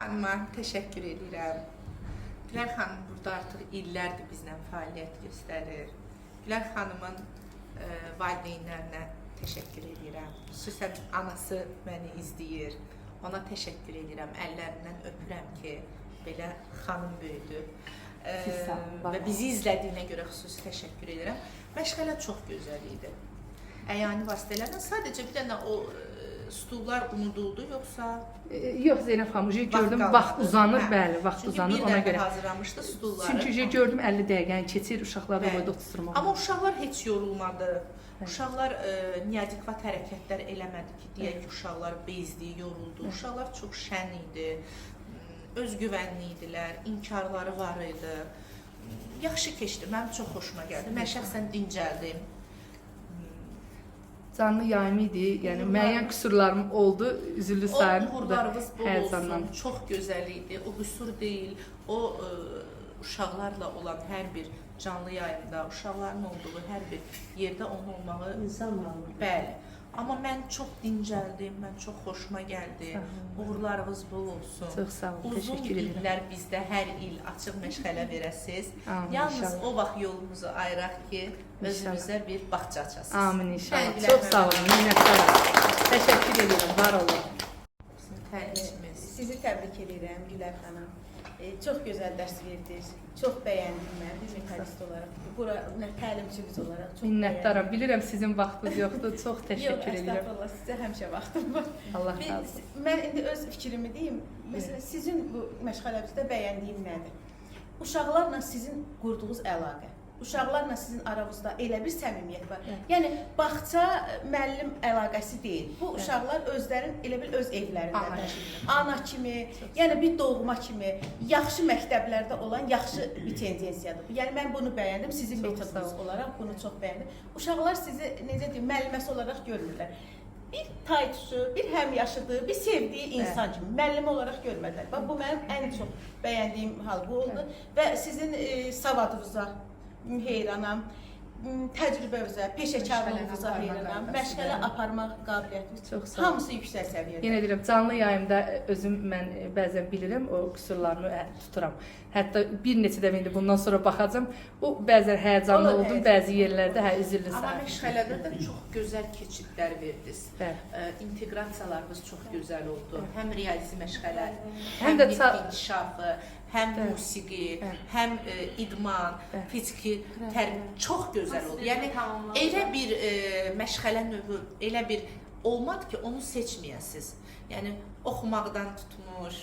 Xanıma təşəkkür edirəm. Gülər xanım burada artıq illərdir bizlə fəaliyyət göstərir. Gülər xanımın valideynlərinə təşəkkür edirəm. Xüsusən anası məni izləyir. Ona təşəkkür edirəm. Əllərindən öpürəm ki, belə xanım böyüdü. Və bizi izlədiyinə görə xüsusi təşəkkür edirəm. Məşğələ çox gözəl idi. Əyani vasitələrlə sadəcə bir dənə o stullar unuduldu, yoxsa? Yox, Zeynəb xanım, gördüm, vaxt uzanır, bəli, vaxt uzanır ona görə. Çünki bir dəfə hazırlamışdı stulları. Çünki gördüm 50 dəqiqəni keçir, uşaqlar da boyda oturtturmalı. Amma uşaqlar heç yorulmadı. Uşaqlar neadekvat hərəkətlər eləmədi ki, deyək ki, uşaqlar bezdi, yoruldu. Uşaqlar çox şən idi, özgüvənli idilər, inkarları var idi. Yaxşı keçdi, mənim çox xoşuma gəldi. Mən şəxsən dincəldim. Canlı yayım idi, yəni müəyyən qüsurlarım oldu, üzüllü sayın. Uğurlarınız bol olsun, çox gözəl idi. O qüsur deyil, o uşaqlarla olan hər bir canlı yayında, uşaqların olduğu hər bir yerdə onun olmağı insan var. Bəli. Amma mən çox dincəldim, mən çox xoşuma gəldi. Uğurlarınız bol olsun. Çox sağ olun, təşəkkür edirəm. Uzun illər bizdə hər il açıq məşğələ verəsiz. Yalnız o vaxt yolumuzu ayıraq ki, özünüzə bir bağça açasınız. Amin inşallah. Çox sağ olun, minnətdaram. Təşəkkür edirəm, var olun. Sizi təbrik edirəm Gülər xanım. Çox gözəl dərs verdiniz. Çox bəyəndim mən bir metalist olaraq. Bura təlimçimiz olaraq çox minnətdaram. Bilirəm sizin vaxtınız yoxdur. Çox təşəkkür edirəm. Yox, əstəğfurullah, sizə həmişə vaxtım var. Allah razı olsun. Mən indi öz fikrimi deyim. Məsələn, sizin bu məşğələmizdə bəyəndiyim nədir? Uşaqlarla sizin qurduğunuz əlaqə. Uşaqlarla sizin aranızda elə bir səmimiyyət var. Yəni bağça müəllim əlaqəsi deyil. Bu uşaqlar özlərin elə bil öz evlərində ana kimi, yəni bir doğma kimi yaxşı məktəblərdə olan yaxşı bir tendensiyadır. Yəni mən bunu bəyəndim, sizin metodunuz olaraq bunu çox bəyəndim. Uşaqlar sizi necə deyim, müəlliməsi olaraq görmürlər. Bir taytuşu, bir həmyaşıdı, bir sevdiyi insan kimi, müəllim olaraq görmədilər. Bax, bu mənim ən çox bəyəndiyim hal bu oldu və sizin savadınıza heyranam, təcrübəvizə, peşəkarlığınıza heyranam, məşğələ aparmaq qabiliyyətiniz çox sağ olun. Hamısı yüksək səviyyədə. Yenə deyirəm, canlı yayımda özüm mən bəzən bilirəm, o qüsurlarımı tuturam. Hətta bir neçə dəfə indi bundan sonra baxacağam. O bəzən həyəcanlı oldum, bəzi yerlərdə üzüllü sayılır. Amma məşğələdə də çox gözəl keçidlər verdiniz. İnteqrasiyalarınız çox gözəl oldu. Həm riyazi məşğələ, həm inkişafı, həm musiqi, həm idman, fiziki tərbiyə çox gözəl oldu. Yəni elə bir məşğələ növü, elə bir olmadı ki, onu seçməyəsiniz. Yəni oxumaqdan tutmuş,